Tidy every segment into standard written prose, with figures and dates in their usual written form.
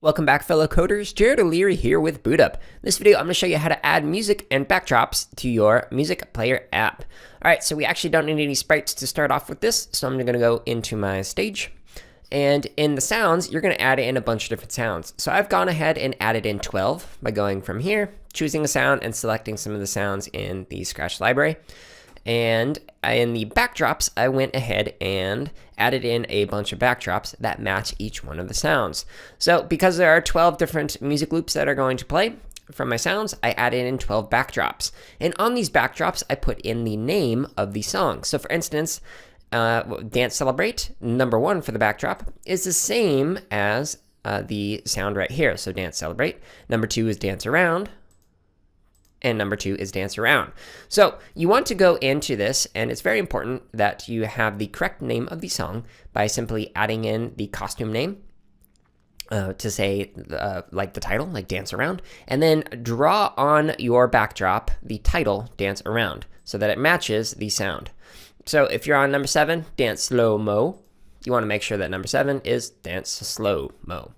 Welcome back, fellow coders. Jared O'Leary here with Boot Up. In this video, I'm going to show you how to add music and backdrops to your music player app. All right, so we actually don't need any sprites to start off with this, so I'm going to go into my stage. And in the sounds, you're going to add in a bunch of different sounds. So I've gone ahead and added in 12 by going from here, choosing a sound, and selecting some of the sounds in the Scratch library. And in the backdrops, I went ahead and added in a bunch of backdrops that match each one of the sounds. So because there are 12 different music loops that are going to play from my sounds, I added in 12 backdrops. And on these backdrops, I put in the name of the song. So for instance, Dance Celebrate, number 1 for the backdrop, is the same as the sound right here. So Dance Celebrate. Number 2 is Dance Around. And number 2 is Dance Around. So you want to go into this, and it's very important that you have the correct name of the song by simply adding in the costume name to say, like the title, like Dance Around, and then draw on your backdrop the title, Dance Around, so that it matches the sound. So if you're on number 7, Dance Slow Mo, you want to make sure that number 7 is Dance Slow Mo.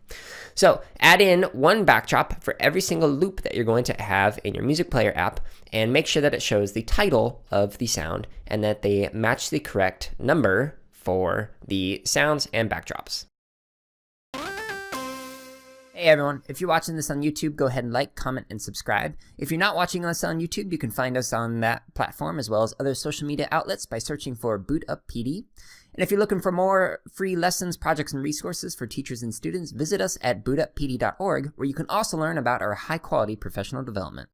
So add in one backdrop for every single loop that you're going to have in your music player app, and make sure that it shows the title of the sound and that they match the correct number for the sounds and backdrops. Hey everyone, if you're watching this on YouTube, go ahead and like, comment, and subscribe. If you're not watching us on YouTube, you can find us on that platform as well as other social media outlets by searching for Boot Up PD. And if you're looking for more free lessons, projects, and resources for teachers and students, visit us at bootuppd.org, where you can also learn about our high-quality professional development.